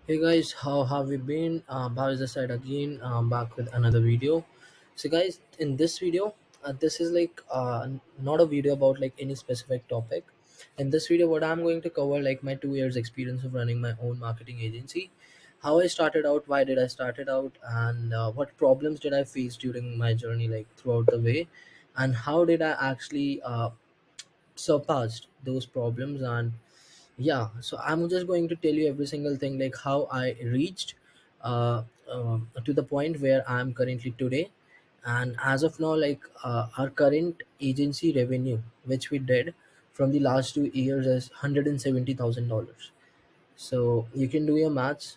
Hey guys, how have you been? Bhavesh this side again, back with another video. So guys, in this video, this is like not a video about like any specific topic. In this video, what I'm going to cover like my 2 years experience of running my own marketing agency, how I started out, why did I start it out, and what problems did I face during my journey like throughout the way, and how did I actually surpassed those problems. And yeah, so I'm just going to tell you every single thing like how I reached to the point where I'm currently today. And as of now, like our current agency revenue which we did from the last 2 years is $170,000. So you can do your maths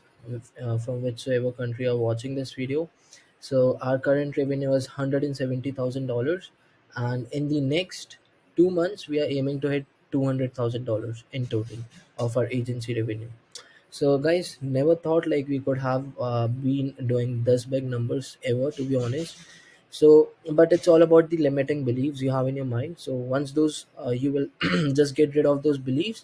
from whichever country you're watching this video. So our current revenue is $170,000, and in the next 2 months, we are aiming to hit $200,000 in total of our agency revenue. So guys, never thought like we could have been doing this big numbers ever, to be honest. So, but it's all about the limiting beliefs you have in your mind. So once those you will just get rid of those beliefs,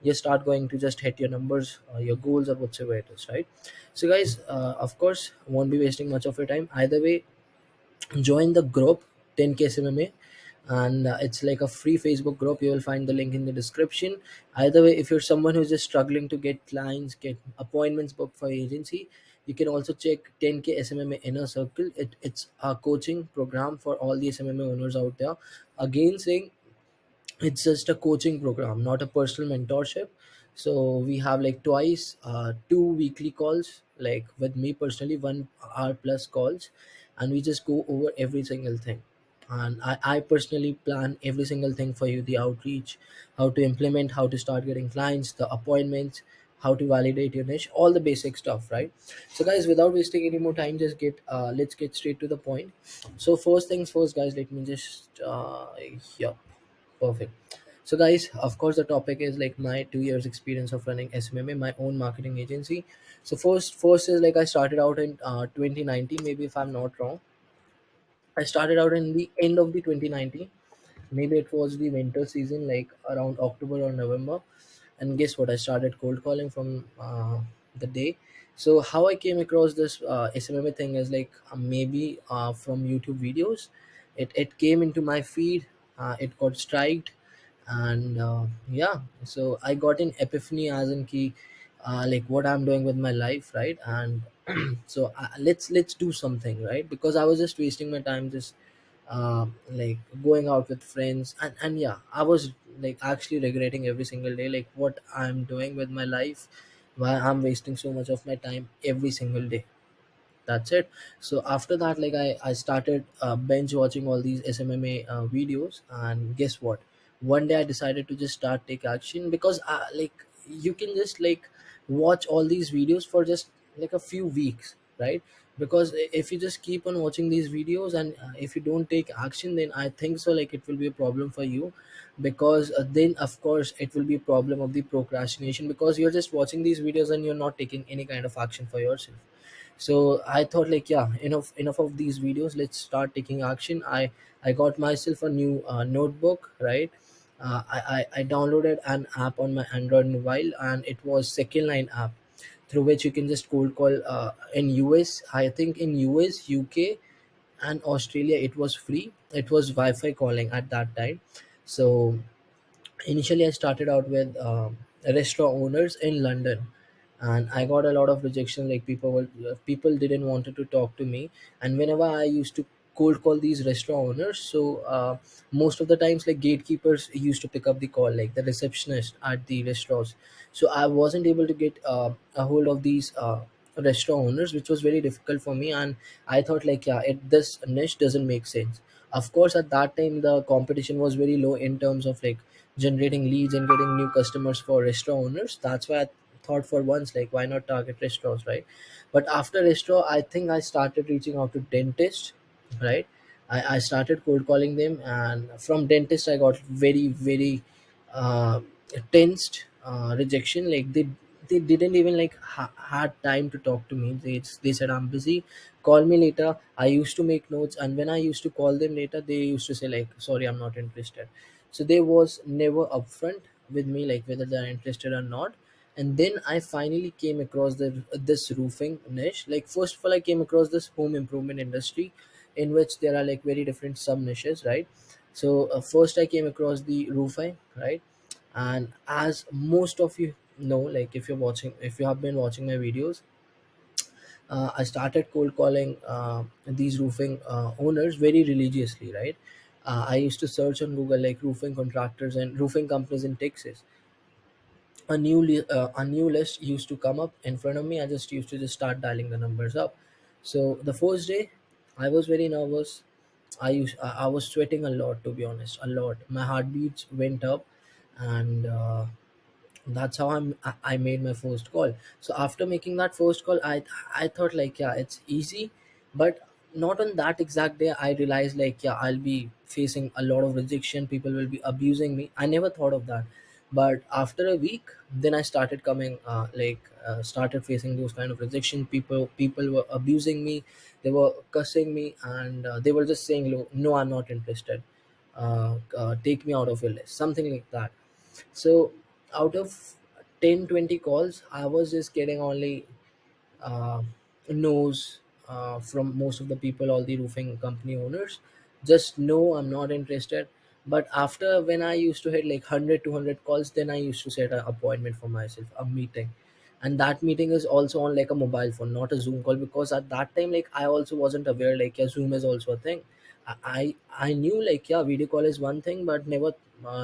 you start going to just hit your numbers, your goals, or whatsoever it is, right? So guys, of course, won't be wasting much of your time. Either way, join the group 10K SMMA, and it's like a free Facebook group. You will find the link in the description. Either way, if you're someone who's just struggling to get clients, get appointments booked for agency, you can also check 10K SMMA Inner Circle. It's a coaching program for all the SMMA owners out there. Again saying, it's just a coaching program, not a personal mentorship. So we have like twice 2 weekly calls, like with me personally, 1 hour plus calls, and we just go over every single thing. And I personally plan every single thing for you: the outreach, how to implement, how to start getting clients, the appointments, how to validate your niche, all the basic stuff, right? So guys, without wasting any more time, just get let's get straight to the point. So first things first, guys, let me just yeah, perfect. So, guys, of course, the topic is like my 2 years experience of running SMMA, my own marketing agency. So, first is like I started out in 2019, maybe if I'm not wrong. I started out in the end of the 2019. Maybe it was the winter season, like around October or November. And guess what? I started cold calling from the day. So how I came across this SMMA thing is like maybe from YouTube videos. It came into my feed. It got striked, and yeah, so I got an epiphany, as in key, like what I'm doing with my life, right? And so let's do something, right? Because I was just wasting my time, just like going out with friends, and yeah, I was like actually regretting every single day like what I'm doing with my life, why I'm wasting so much of my time every single day. That's it. So after that, like I started binge watching all these SMMA videos, and guess what, one day I decided to just start take action, because like you can just like watch all these videos for just like a few weeks, right? Because if you just keep on watching these videos, and if you don't take action, then I think so like it will be a problem for you. Because then of course it will be a problem of the procrastination, because you're just watching these videos and you're not taking any kind of action for yourself. So I thought like, yeah, enough of these videos, let's start taking action. I got myself a new notebook, right? I downloaded an app on my Android mobile, and it was second line app, through which you can just cold call in US. I think in US, UK, and Australia it was free. It was Wi-Fi calling at that time. So initially I started out with restaurant owners in London, and I got a lot of rejection. Like people didn't wanted to talk to me, and whenever I used to cold call these restaurant owners, so most of the times like gatekeepers used to pick up the call, like the receptionist at the restaurants. So I wasn't able to get a hold of these restaurant owners, which was very difficult for me. And I thought like, yeah, this niche doesn't make sense. Of course, at that time the competition was very low in terms of like generating leads and getting new customers for restaurant owners. That's why I thought for once like, why not target restaurants, right? But after restaurant, I think I started reaching out to dentists, right? I started cold calling them, and from dentist I got very uh, tensed rejection. Like they didn't even like had time to talk to me. They said, I'm busy, call me later. I used to make notes, and when I used to call them later, they used to say like, sorry, I'm not interested. So they was never upfront with me like whether they're interested or not. And then I finally came across this roofing niche. Like first of all, I came across this home improvement industry, in which there are like very different sub niches, right? So first I came across the roofing, right? And as most of you know, like if you have been watching my videos, I started cold calling these roofing owners very religiously, right? I used to search on Google like roofing contractors and roofing companies in Texas. A new list used to come up in front of me. I just used to just start dialing the numbers up. So the first day, I was very nervous. I was sweating a lot, to be honest, a lot. My heartbeats went up, and that's how I made my first call. So after making that first call, I thought like, yeah, it's easy. But not on that exact day I realized like, yeah, I'll be facing a lot of rejection, people will be abusing me. I never thought of that. But after a week, then I started coming started facing those kind of rejection. People were abusing me, they were cussing me, and they were just saying, no, I'm not interested, take me out of your list, something like that. So out of 10-20 calls, I was just getting only uh, no's from most of the people, all the roofing company owners. Just no, I'm not interested. But after, when I used to hit like 100 200 calls, then I used to set an appointment for myself, a meeting. And that meeting is also on like a mobile phone, not a Zoom call, because at that time like I also wasn't aware like, yeah, Zoom is also a thing. I knew like, yeah, video call is one thing, but never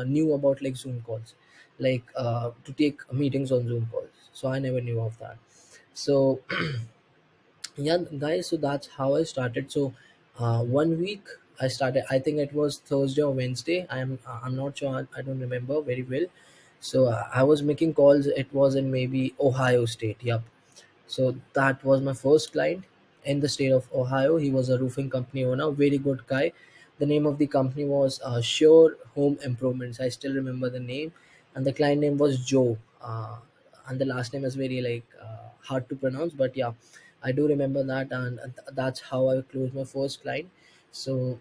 knew about like Zoom calls, like to take meetings on Zoom calls. So I never knew of that. So yeah, guys, so that's how I started. So one week I started, I think it was Thursday or Wednesday, I'm not sure, I don't remember very well. So I was making calls, it was in maybe Ohio State, yep. So that was my first client in the state of Ohio. He was a roofing company owner, very good guy. The name of the company was Sure Home Improvements. I still remember the name, and the client name was Joe. And the last name is very like hard to pronounce, but yeah, I do remember that, and that's how I closed my first client. So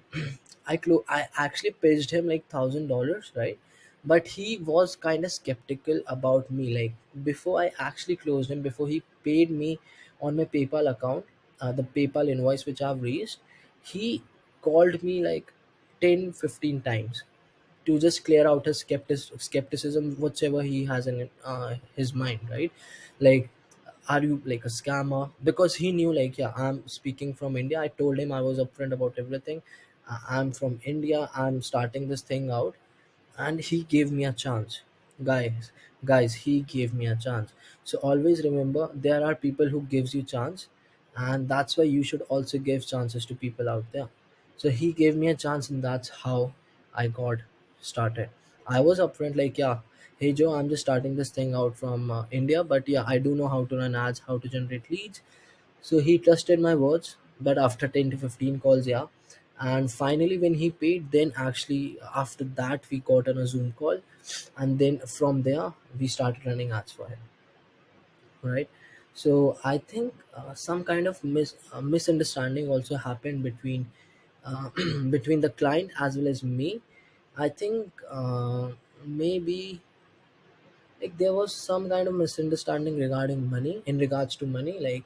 I actually pitched him like $1,000, right? But he was kind of skeptical about me. Like before I actually closed him, before he paid me on my PayPal account, the PayPal invoice which I've raised, he called me like 10-15 times to just clear out his skepticism, whatever he has in his mind, right? Like, are you like a scammer? Because he knew like, yeah, I'm speaking from India. I told him, I was upfront about everything. I'm from India, I'm starting this thing out. And he gave me a chance. Guys guys he gave me a chance. So always remember, there are people who gives you chance, and that's why you should also give chances to people out there. So he gave me a chance, and that's how I got started. I was upfront like, yeah, hey Joe, I'm just starting this thing out from India, but yeah, I do know how to run ads, how to generate leads. So he trusted my words, but after 10 to 15 calls, yeah. And finally, when he paid, then actually after that, we got on a Zoom call. And then from there, we started running ads for him, right? So I think some kind of misunderstanding also happened between between the client as well as me. I think maybe like there was some kind of misunderstanding regarding money, in regards to money. Like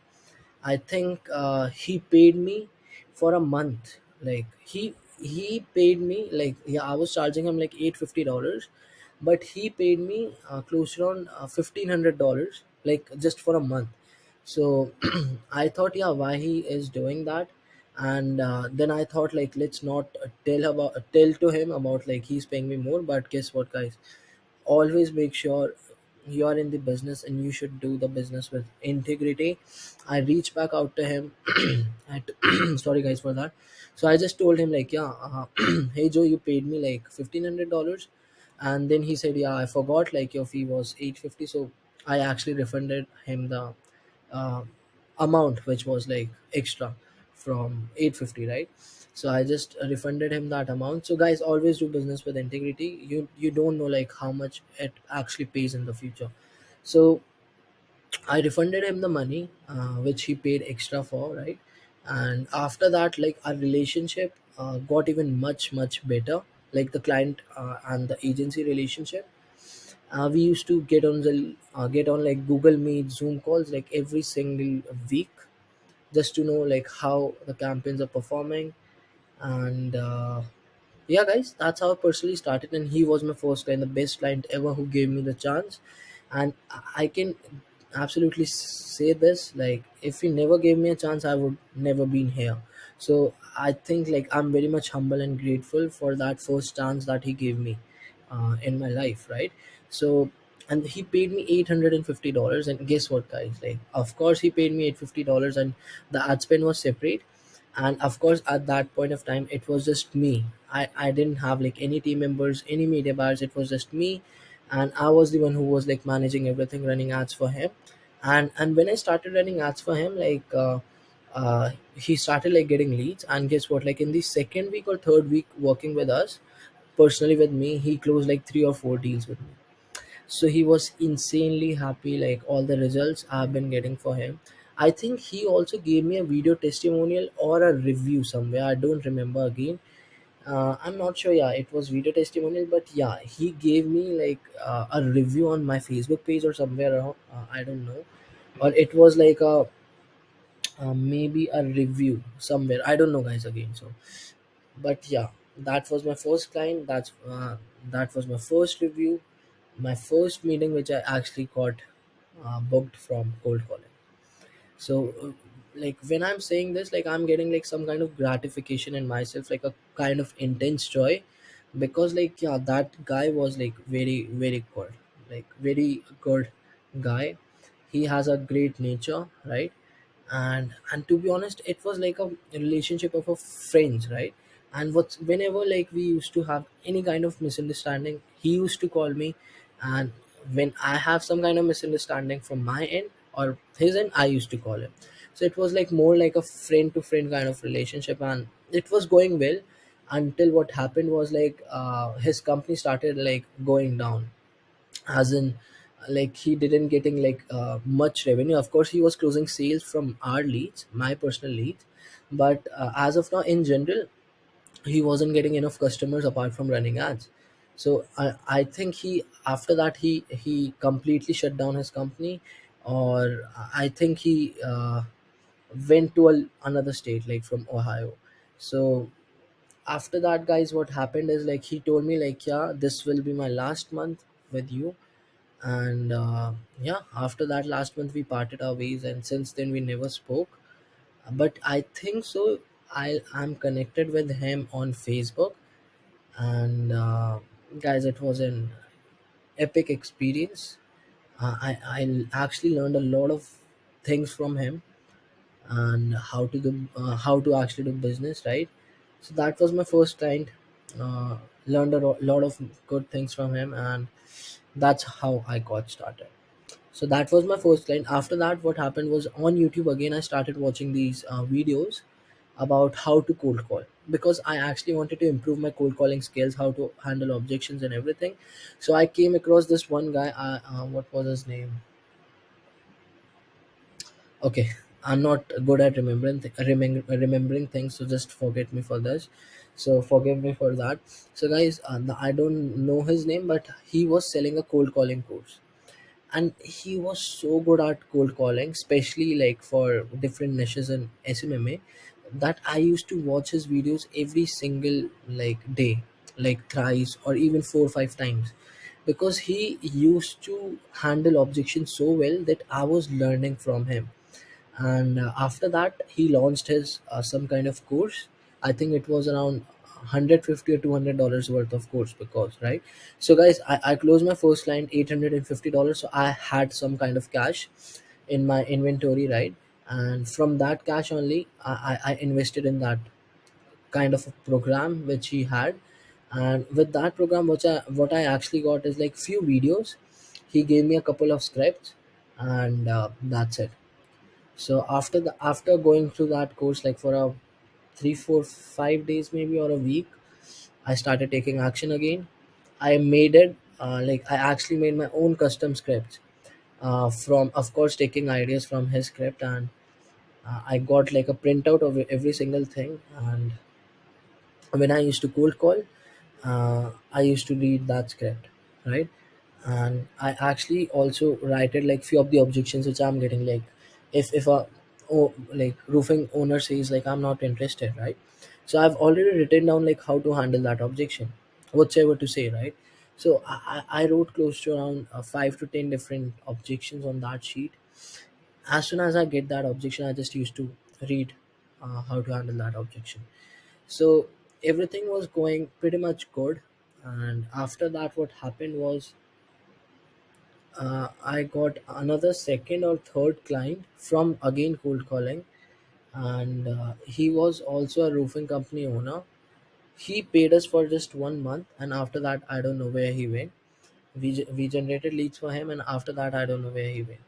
I think he paid me for a month. Like he paid me like, yeah, I was charging him like $850, but he paid me close to around $1,500, like just for a month. So I thought, yeah, why he is doing that? And then I thought like, let's not tell to him about like he's paying me more. But guess what, guys? Always make sure you are in the business, and you should do the business with integrity. I reached back out to him. Sorry guys for that. So I just told him like, yeah, hey Joe, you paid me like $1,500. And then he said, yeah, I forgot, like your fee was 850. So I actually refunded him the uh, amount which was like extra from 850, right? So I just refunded him that amount. So guys, always do business with integrity. You don't know like how much it actually pays in the future. So I refunded him the money which he paid extra for, right? And after that, like our relationship got even much better, like the client and the agency relationship. We used to get on like Google Meet, Zoom calls like every single week, just to know like how the campaigns are performing. And yeah, guys, that's how I personally started, and he was my first client, the best client ever, who gave me the chance. And I can absolutely say this, like if he never gave me a chance, I would never been here. So I think like I'm very much humble and grateful for that first chance that he gave me in my life, right? So, and he paid me $850, and guess what, guys, like of course he paid me $850, and the ad spend was separate. And of course at that point of time it was just me. I didn't have like any team members, any media buyers, it was just me. And I was the one who was like managing everything, running ads for him. And when I started running ads for him, like he started like getting leads. And guess what, like in the second week or third week working with us, personally with me, he closed like 3 or 4 deals with me. So he was insanely happy, like all the results I've been getting for him. I think he also gave me a video testimonial or a review somewhere, I don't remember again. I'm not sure, yeah, it was video testimonial, but yeah, he gave me like a review on my Facebook page or somewhere around, I don't know. Or it was like a maybe a review somewhere, I don't know, guys, again. So but yeah, that was my first client. That was my first review, my first meeting which I actually got booked from cold calling. So like when I'm saying this, like I'm getting like some kind of gratification in myself, like a kind of intense joy. Because like yeah, that guy was like very very good, like very good guy. He has a great nature, right? And to be honest, it was like a relationship of a friends, right? And what whenever like we used to have any kind of misunderstanding, he used to call me. And when I have some kind of misunderstanding from my end or his end, I used to call him. So it was like more like a friend to friend kind of relationship, and it was going well. Until what happened was like his company started like going down, as in like he didn't getting like much revenue. Of course he was closing sales from our leads, my personal leads, but as of now in general, he wasn't getting enough customers apart from running ads. So I think he, after that, he completely shut down his company. Or I think he went to another state like from Ohio. So after that, guys, what happened is like he told me like, yeah, this will be my last month with you. And yeah, after that last month we parted our ways, and since then we never spoke. But I think so, I'm connected with him on Facebook. And guys, it was an epic experience. I actually learned a lot of things from him, and how to actually do business, right? So that was my first client. Learned a lot of good things from him, and that's how I got started. So that was my first client. After that, what happened was on YouTube again, I started watching these videos about how to cold call, because I actually wanted to improve my cold calling skills, how to handle objections and everything. So I came across this one guy. What was his name? Okay, I'm not good at remembering things, so just forget me for this. So forgive me for that. So guys, I don't know his name, but he was selling a cold calling course, and he was so good at cold calling, especially like for different niches in SMMA, that I used to watch his videos every single like day, like thrice or even 4 or 5 times, because he used to handle objections so well that I was learning from him. And after that he launched his some kind of course. I think it was around 150 or $200 worth of course, because right. So guys, I closed my first client $850, so I had some kind of cash in my inventory, right? And from that cash only, I invested in that kind of a program which he had. And with that program, what I actually got is like few videos. He gave me a couple of scripts, and that's it. So after going through that course like for a 3 4 5 days maybe or a week, I started taking action again. I made it, like I actually made my own custom scripts, from of course taking ideas from his script. And I got like a printout of every single thing. And when I used to cold call, I used to read that script, right? And I actually also write it like few of the objections which I'm getting, like if a like roofing owner says like I'm not interested, right? So I've already written down like how to handle that objection, whatever to say, right? So I wrote close to around 5 to 10 different objections on that sheet. As soon as I get that objection, I just used to read how to handle that objection. So everything was going pretty much good. And after that, what happened was I got another second or third client from again cold calling, and he was also a roofing company owner. He paid us for just 1 month, and after that, I don't know where he went. We generated leads for him, and after that, I don't know where he went.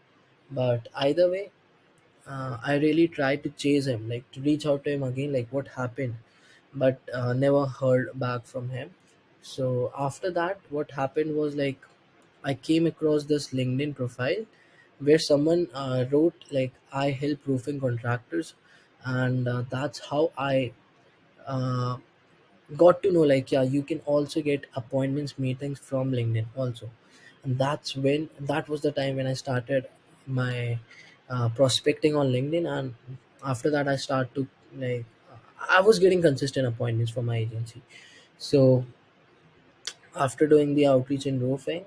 But either way, I really tried to chase him, like to reach out to him again, like what happened, but never heard back from him. So after that, what happened was like I came across this LinkedIn profile where someone wrote like I help roofing contractors, and that's how I uh, got to know like yeah, you can also get appointments meetings from LinkedIn also. And that was the time when I started my prospecting on LinkedIn. And after that I start to like I was getting consistent appointments from my agency. So after doing the outreach in roofing,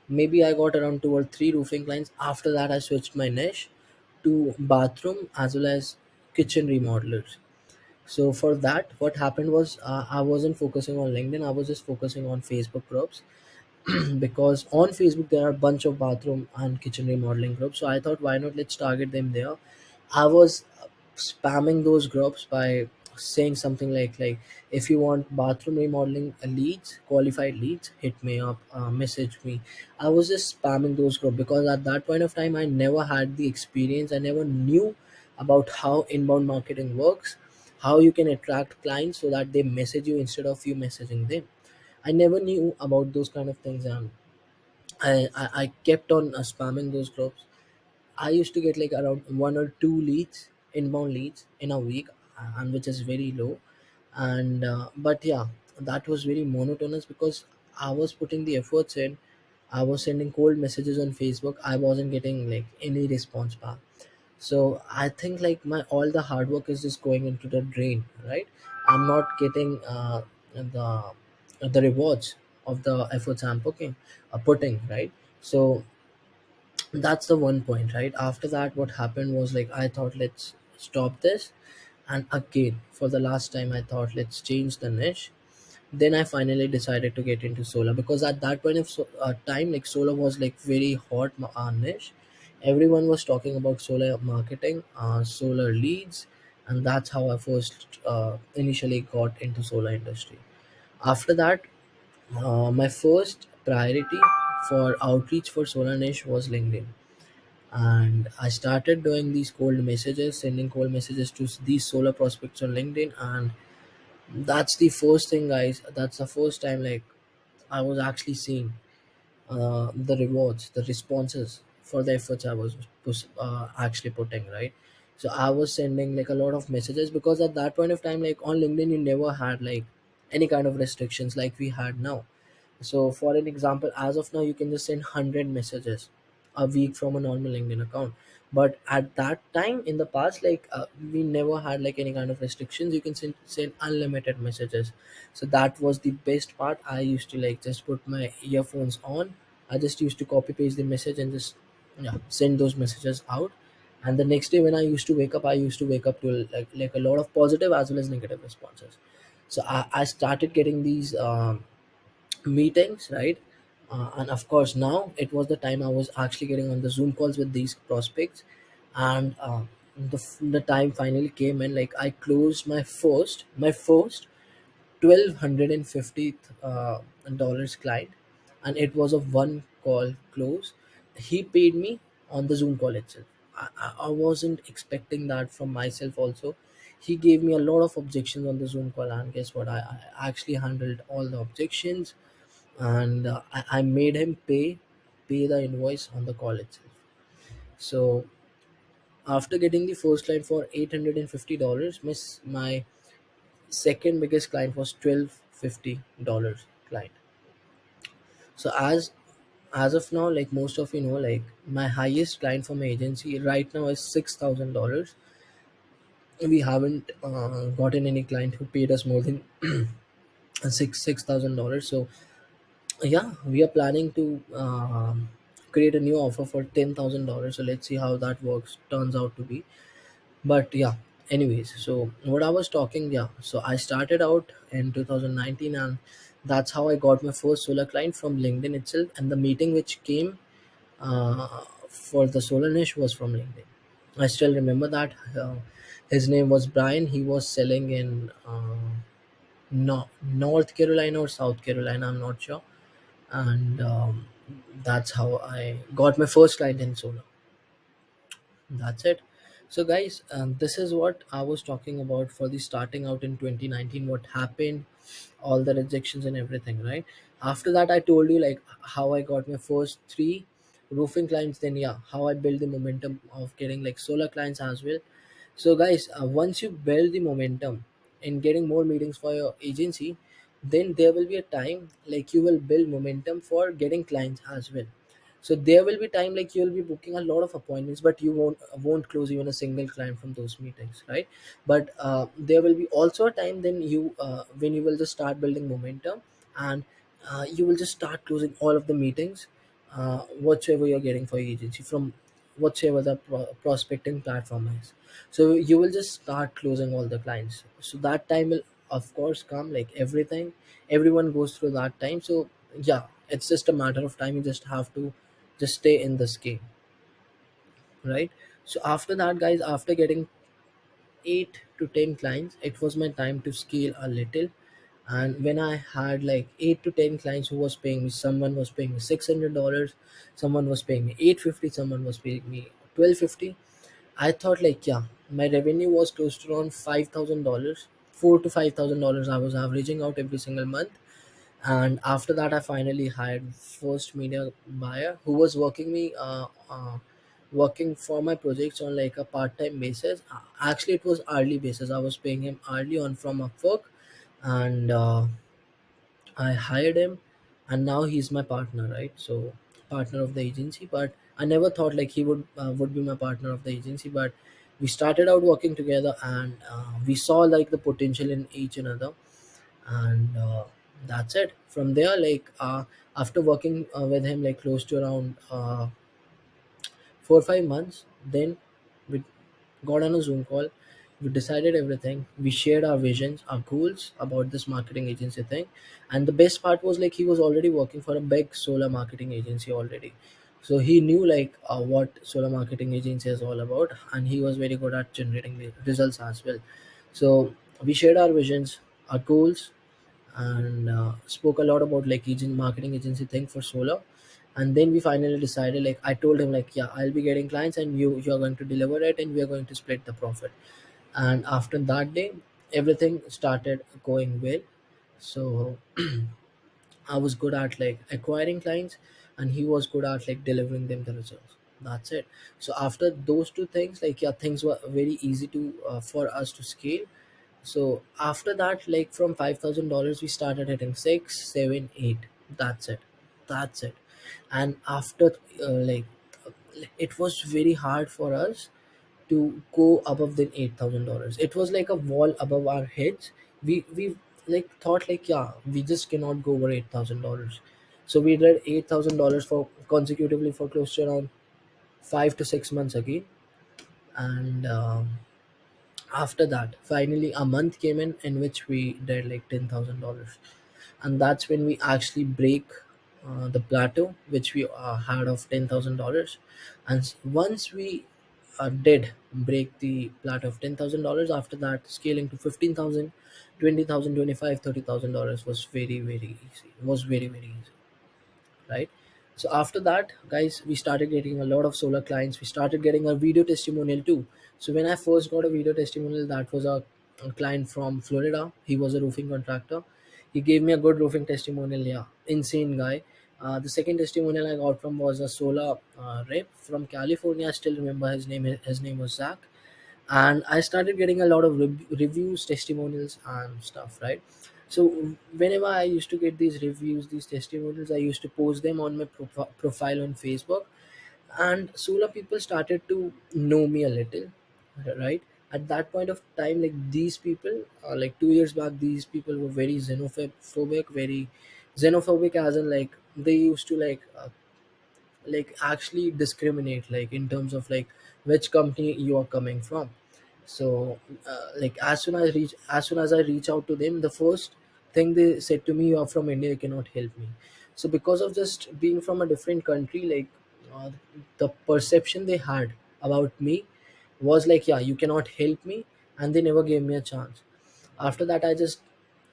maybe I got around 2 or 3 roofing clients. After that I switched my niche to bathroom as well as kitchen remodelers. So for that, what happened was I wasn't focusing on LinkedIn. I was just focusing on Facebook groups because on Facebook there are a bunch of bathroom and kitchen remodeling groups. So I thought, why not let's target them there. I was spamming those groups by saying something like if you want bathroom remodeling leads, qualified leads, hit me up, message me. I was just spamming those groups because at that point of time I never had the experience. I never knew about how inbound marketing works, how you can attract clients so that they message you instead of you messaging them. I never knew about those kind of things, and I kept on spamming those groups. I used to get like around 1 or 2 leads, inbound leads in a week, and which is very low. And but yeah, that was very monotonous because I was putting the efforts in. I was sending cold messages on Facebook. I wasn't getting like any response back. So I think like my all the hard work is just going into the drain, right? I'm not getting the rewards of the efforts I'm putting, right? So that's the one point, right? After that, what happened was like I thought let's stop this, and again for the last time I thought let's change the niche. Then I finally decided to get into solar because at that point of time, like solar was like very hot niche. Everyone was talking about solar marketing, solar leads, and that's how I first initially got into solar industry. After that, my first priority for outreach for solar niche was LinkedIn, and I started doing these cold messages, sending cold messages to these solar prospects on LinkedIn. And that's the first thing, guys. That's the first time like I was actually seeing the rewards, the responses for the efforts I was actually putting, right? So I was sending like a lot of messages because at that point of time, like on LinkedIn, you never had like any kind of restrictions like we had now. So, for an example, as of now, you can just send 100 messages a week from a normal LinkedIn account. But at that time in the past, like we never had like any kind of restrictions. You can send unlimited messages. So that was the best part. I used to like just put my earphones on. I just used to copy paste the message and just yeah send those messages out. And the next day when I used to wake up, I used to wake up to like a lot of positive as well as negative responses. So I started getting these meetings, right? And of course now it was the time I was actually getting on the Zoom calls with these prospects. And the time finally came, and like I closed my first $1,250 dollars client, and it was a one call close. He paid me on the Zoom call itself. I wasn't expecting that from myself also. He gave me a lot of objections on the Zoom call, and guess what, I actually handled all the objections. And I made him pay the invoice on the call itself. So after getting the first client for $850, my second biggest client was $1,250 client. So as as of now, like most of you know, like my highest client for my agency right now is $6,000. We haven't gotten any client who paid us more than $6,000. So yeah, we are planning to create a new offer for $10,000. So let's see how that works turns out to be. But yeah, anyways, so what I was talking, yeah, so I started out in 2019, and that's how I got my first solar client from LinkedIn itself. And the meeting which came for the solar niche was from LinkedIn. I still remember that. His name was Brian. He was selling in no, North Carolina or South Carolina, I'm not sure. And that's how I got my first client in solar. That's it. So, guys, this is what I was talking about for the starting out in 2019. What happened, all the rejections and everything, right? After that, I told you like how I got my first three roofing clients. Then, yeah, how I built the momentum of getting like solar clients as well. So, guys, once you build the momentum in getting more meetings for your agency, then there will be a time like you will build momentum for getting clients as well. So there will be time like you'll be booking a lot of appointments, but you won't close even a single client from those meetings, right? But there will be also a time then you when you will just start building momentum, and you will just start closing all of the meetings, whatsoever you're getting for your agency from whatsoever the prospecting platform is. So you will just start closing all the clients. So that time will of course come, like everyone goes through that time. So yeah, it's just a matter of time. You just have to just stay in this game, right? So after that, guys, after getting 8 to 10 clients, it was my time to scale a little. And when I had like 8 to 10 clients who was paying me, someone was paying me $600, someone was paying me 850, someone was paying me 1250. I thought like, yeah, my revenue was close to around $5,000, $4 to $5,000 I was averaging out every single month. And after that, I finally hired first media buyer who was working for my projects on like a part-time basis. Actually, it was hourly basis. I was paying him hourly on from Upwork, and I hired him, and now he's my partner, right? So partner of the agency. But I never thought like he would be my partner of the agency. But we started out working together, and we saw like the potential in each another. And that's it. From there, like after working with him like close to around 4 or 5 months, then we got on a Zoom call. We decided everything. We shared our visions, our goals about this marketing agency thing. And the best part was like he was already working for a big solar marketing agency already. So he knew like what solar marketing agency is all about, and he was very good at generating the results as well. So we shared our visions, our goals, and spoke a lot about like agent marketing agency thing for solar. And then we finally decided, like I told him like, yeah, I'll be getting clients and you're going to deliver it, and we're going to split the profit. And after that day, everything started going well. So I was good at like acquiring clients, and he was good at like delivering them the results. That's it. So after those two things, like yeah, things were very easy to for us to scale. So after that, like from $5,000, we started hitting six, seven, eight. That's it. That's it. And after like it was very hard for us to go above than $8,000. It was like a wall above our heads. We like thought like, yeah, we just cannot go over $8,000. So we did $8,000 for consecutively for close to around 5 to 6 months again. And after that, finally a month came in which we did like $10,000. And that's when we actually break the plateau which we had of $10,000. And once we did break the plateau of $10,000, after that scaling to 15,000, 20,000, 25, $30,000 was very very easy. It was very very easy, right? So after that, guys, we started getting a lot of solar clients. We started getting a video testimonial too. So when I first got a video testimonial, that was a client from Florida. He was a roofing contractor. He gave me a good roofing testimonial. Yeah, insane guy. The second testimonial I got from was a solar rep from California. I still remember his name. His name was Zach. And I started getting a lot of reviews, testimonials, and stuff, right? So whenever I used to get these reviews, these testimonials, I used to post them on my profile on Facebook, and solar people started to know me a little, right? At that point of time, like these people, like 2 years back, these people were very xenophobic, very xenophobic, as in like they used to like actually discriminate, like in terms of like which company you are coming from. So like as soon as I reach out to them, the first thing they said to me, you are from India, you cannot help me. So because of just being from a different country, like uh, the perception they had about me was like, yeah, you cannot help me, and they never gave me a chance. After that, I just,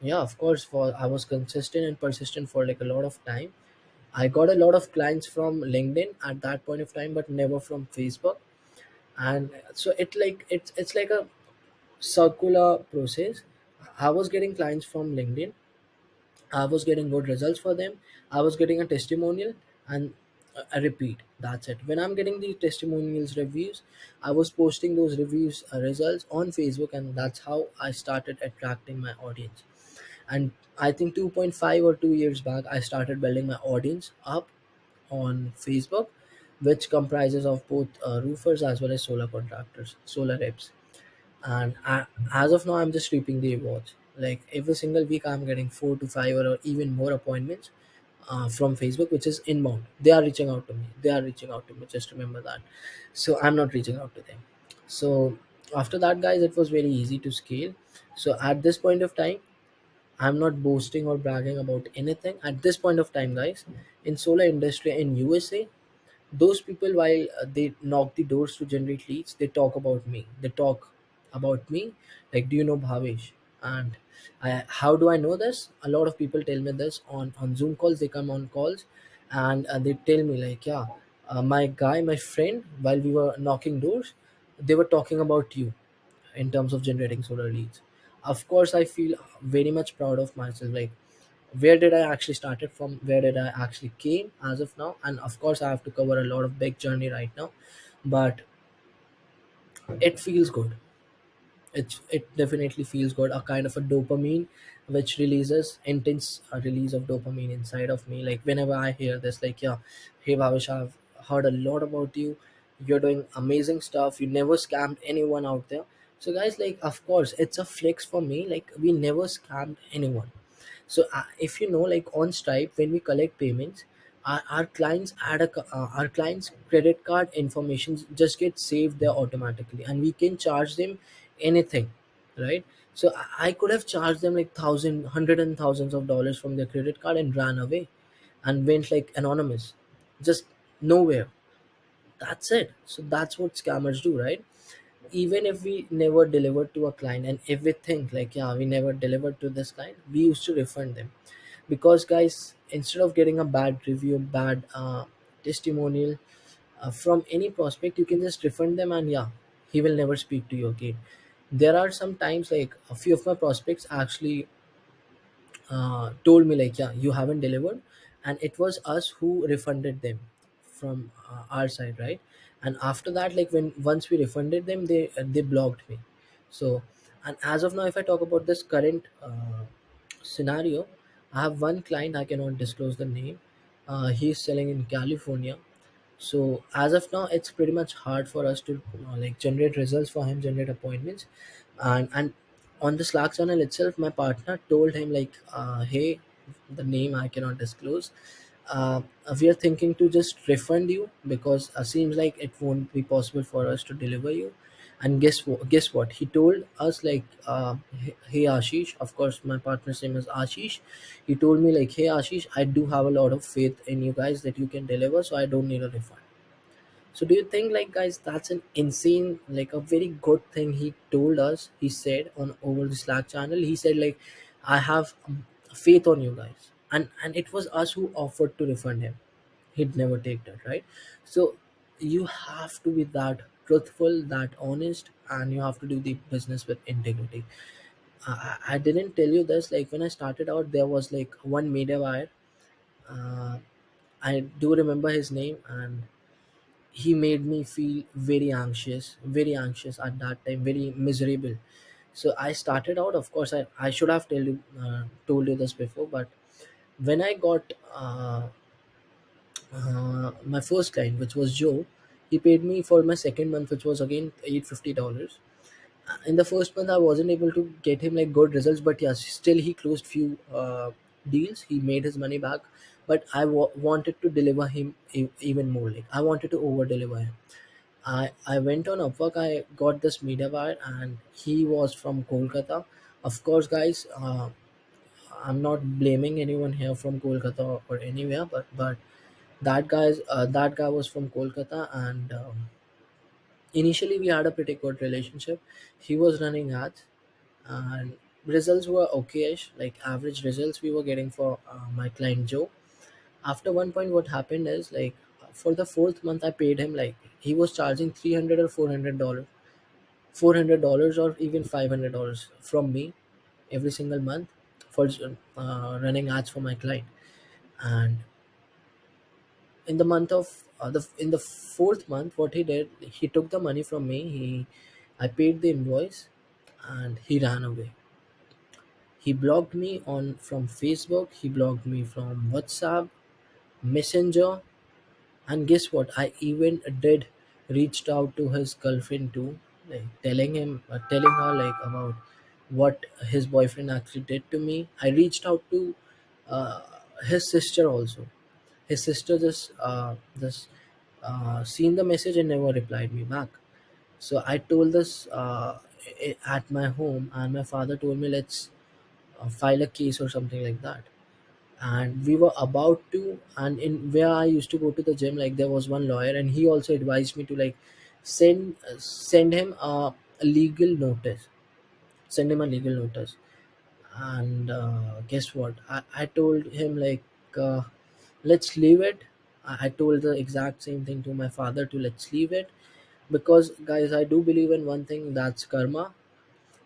yeah, of course, for I was consistent and persistent for like a lot of time. I got a lot of clients from LinkedIn at that point of time, but never from Facebook. And so it's like a circular process. I was getting clients from LinkedIn. I was getting good results for them. I was getting a testimonial and a repeat. That's it. When I'm getting the testimonials reviews, I was posting those reviews results on Facebook, and that's how I started attracting my audience. And I think 2.5 or 2 years back, I started building my audience up on Facebook, which comprises of both roofers as well as solar contractors, solar reps. And as of now, I'm just reaping the rewards. Like every single week, I'm getting 4 to 5 or even more appointments from Facebook, which is inbound. They are reaching out to me. They are reaching out to me. Just remember that. So I'm not reaching out to them. So after that, guys, it was very easy to scale. So at this point of time, I'm not boasting or bragging about anything at this point of time, guys. In solar industry in USA, those people, while they knock the doors to generate leads, they talk about me. They talk about me like, do you know Bhavesh? And how do I know this? A lot of people tell me this on Zoom calls. They come on calls, and they tell me like, yeah, my guy, my friend, while we were knocking doors, they were talking about you in terms of generating solar leads. Of course, I feel very much proud of myself. Like, where did I actually started from? Where did I actually came as of now? And of course, I have to cover a lot of big journey right now, but it feels good. It definitely feels good. A kind of a dopamine, which releases intense release of dopamine inside of me. Like whenever I hear this, like, yeah, hey Bhavish, I've heard a lot about you. You're doing amazing stuff. You never scammed anyone out there. So guys, like, of course, it's a flex for me. Like, we never scammed anyone. So if you know, like on Stripe, when we collect payments, our clients our clients credit card information just gets saved there automatically, and we can charge them anything, right? So I could have charged them like hundred and thousands of dollars from their credit card and ran away and went like anonymous, just nowhere. That's it. So that's what scammers do, right? Even if we never delivered to a client, and if we think like, yeah, we never delivered to this client, we used to refund them. Because guys, instead of getting a bad review, bad testimonial from any prospect, you can just refund them, and yeah, he will never speak to you again. There are some times like a few of my prospects actually told me like, yeah, you haven't delivered, and it was us who refunded them from our side, right? And after that, like when once we refunded them, they blocked me. So, and as of now, if I talk about this current scenario, I have one client, I cannot disclose the name. He's selling in California. So as of now, it's pretty much hard for us to like generate results for him, generate appointments. And on the Slack channel itself, my partner told him like, hey, the name I cannot disclose, uh, we are thinking to just refund you, because seems like it won't be possible for us to deliver you. And guess what he told us, like, hey Ashish, of course my partner's name is Ashish. He told me like, hey Ashish, I do have a lot of faith in you guys that you can deliver, so I don't need a refund. So do you think, like, guys, that's an insane, like a very good thing he told us? He said on over the Slack channel, he said like, I have faith on you guys, and it was us who offered to refund him. He'd never take that, right? So you have to be that truthful, that honest, and you have to do the business with integrity. I didn't tell you this, like when I started out, there was like one media buyer. uh, I do remember his name, and he made me feel very anxious at that time, very miserable. So I started out, of course, I should have told you this before, but when I got my first client, which was Joe, he paid me for my second month, which was again $850. In the first month I wasn't able to get him like good results, but yes, still he closed few deals, he made his money back. But wanted to deliver him even more, like I wanted to over deliver him. I went on Upwork, I got this media buyer, and he was from Kolkata. Of course, guys, I'm not blaming anyone here from Kolkata or anywhere, but that guy was from Kolkata, and initially we had a pretty good relationship. He was running ads, and results were okayish, like average results we were getting for my client Joe. After one point, what happened is, like, for the fourth month I paid him, like he was charging 300 or $400, $400 or even $500 from me every single month for running ads for my client. And in the month of the in the fourth month, what he did, he took the money from me. I paid the invoice, and he ran away. He blocked me on from Facebook, he blocked me from WhatsApp, Messenger, and guess what? I even did reached out to his girlfriend too, like telling her like about what his boyfriend actually did to me. I reached out to uh, his sister also. His sister just seen the message and never replied me back. So I told this at my home, and my father told me, let's file a case or something like that. And we were about to, and in where I used to go to the gym, like there was one lawyer, and he also advised me to like send him a legal notice, send him a legal notice. And guess what, I told him like, uh, let's leave it. I told the exact same thing to my father, to let's leave it, because guys, I do believe in one thing, that's karma.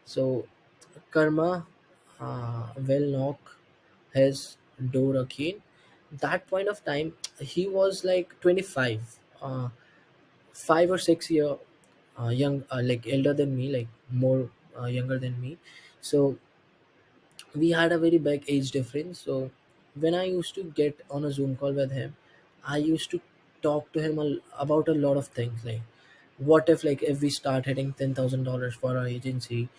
So karma will knock his door again. That point of time, he was like 25, 5 or 6 year young, like elder than me, like more younger than me. So we had a very big age difference. So when I used to get on a Zoom call with him, I used to talk to him about a lot of things, like what if, like, if we start hitting $10,000 for our agency,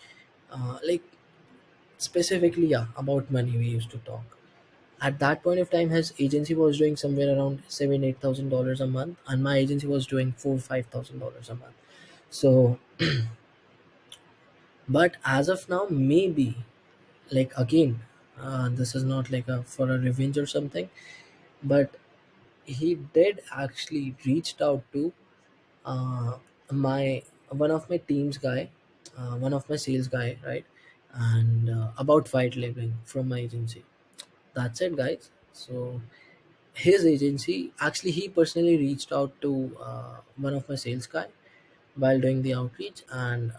like specifically, yeah, about money we used to talk. At that point of time, his agency was doing somewhere around $7,000-8,000 a month, and my agency was doing $4,000-5,000 a month. So, but as of now, maybe, like, again, this is not like a for a revenge or something, but he did actually reached out to uh, my one of my teams guy, one of my sales guy, right? And about white labeling from my agency. That's it, guys. So his agency, actually, he personally reached out to one of my sales guy while doing the outreach, and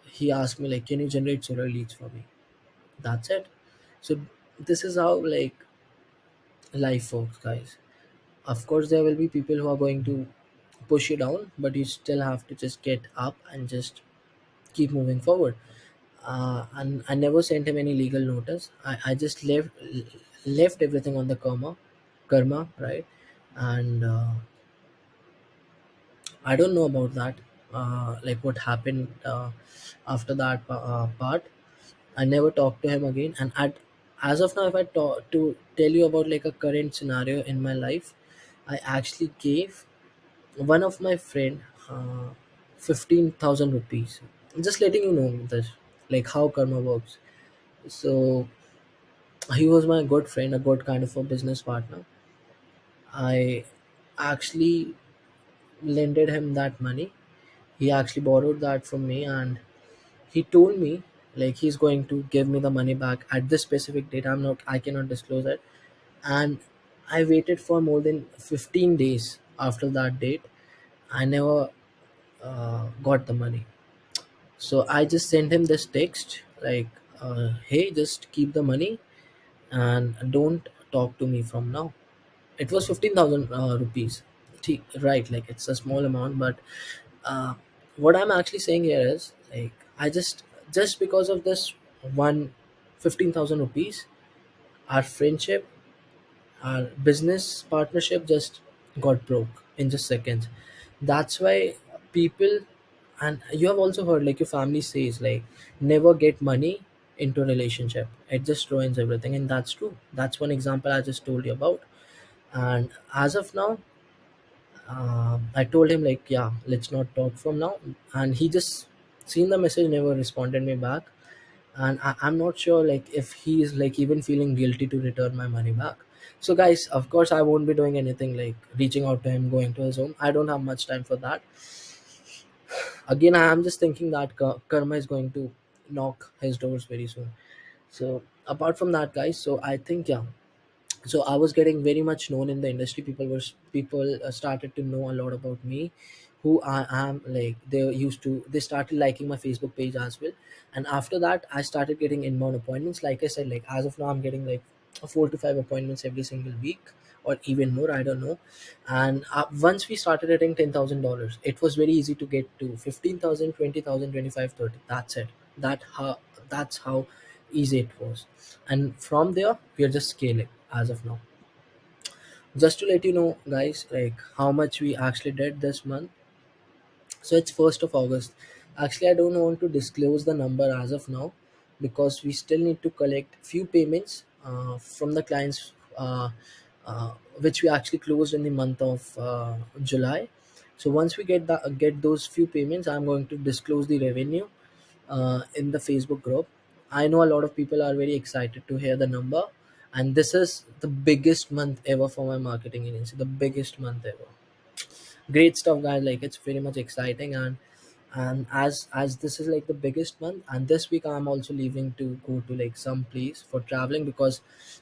he asked me like, can you generate solar leads for me? That's it. So this is how, like, life works, guys. Of course there will be people who are going to push you down, but you still have to just get up and just keep moving forward. And I never sent him any legal notice. I just left everything on the karma, right? And I don't know about that, like what happened after that part. I never talked to him again. And as of now, if I talk to tell you about like a current scenario in my life, I actually gave one of my friend 15,000 rupees. Just letting you know this, like how karma works. So he was my good friend, a good kind of a business partner. I actually lended him that money. He actually borrowed that from me, and he told me like he's going to give me the money back at this specific date. I cannot disclose it. And I waited for more than 15 days after that date. I never got the money. So I just sent him this text like, hey, just keep the money and don't talk to me from now. It was 15,000 rupees. Right, like it's a small amount, but uh, what I'm actually saying here is, like, I just Just because of this one 15,000 rupees, our friendship, our business partnership just got broke in just seconds. That's why people, and you have also heard like your family says like never get money into a relationship, it just ruins everything, and that's true. That's one example I just told you about. And as of now, I told him like, yeah, let's not talk from now. And he just seen the message, never responded me back. And I'm not sure like if he is like even feeling guilty to return my money back. So guys, of course I won't be doing anything like reaching out to him, going to his home. I don't have much time for that. Again, I am just thinking that karma is going to knock his doors very soon. So apart from that, guys, so I think, yeah, so I was getting very much known in the industry. People started to know a lot about me, who I am. Like they started liking my Facebook page as well. And after that I started getting inbound appointments. Like I said, like as of now I'm getting like 4 to 5 appointments every single week, or even more, I don't know. And once we started hitting $10,000, it was very easy to get to 15,000, 20,000, 25, 30. That's it. That's how easy it was. And from there we are just scaling as of now. Just to let you know, guys, like how much we actually did this month. So it's 1st of August. Actually, I don't want to disclose the number as of now, because we still need to collect few payments from the clients, uh, which we actually closed in the month of July. So once we get those few payments, I'm going to disclose the revenue in the Facebook group. I know a lot of people are very excited to hear the number, and this is the biggest month ever for my marketing agency. The biggest month ever. Great stuff, guys. Like it's very much exciting. And as this is like the biggest month, and this week I'm also leaving to go to like some place for traveling, because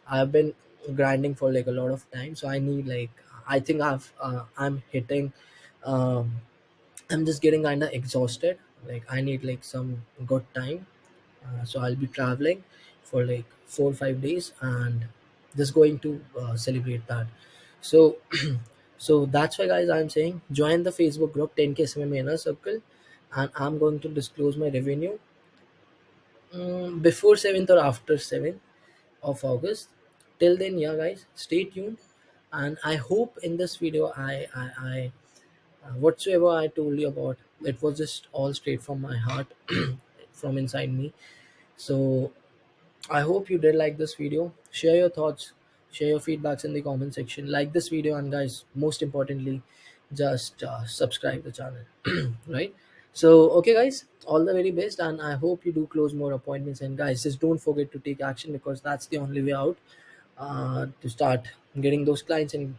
I've been grinding for like a lot of time. So I need like, I think I'm hitting, um I'm just getting kind of exhausted. Like I need like some good time. So I'll be traveling for like 4 or 5 days, and just going to celebrate that. So, so that's why, guys, I'm saying join the Facebook group 10K SMMA inner circle, and I'm going to disclose my revenue before 7th or after 7th of August. Till then, yeah, guys, stay tuned. And I hope in this video, I whatsoever I told you about, it was just all straight from my heart, from inside me. So I hope you did like this video. Share your thoughts, share your feedbacks in the comment section. Like this video, and guys, most importantly, just subscribe the channel, right? So, okay, guys, all the very best, and I hope you do close more appointments. And guys, just don't forget to take action, because that's the only way out to start getting those clients and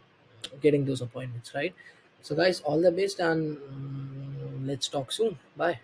getting those appointments, right? So, guys, all the best, and let's talk soon. Bye.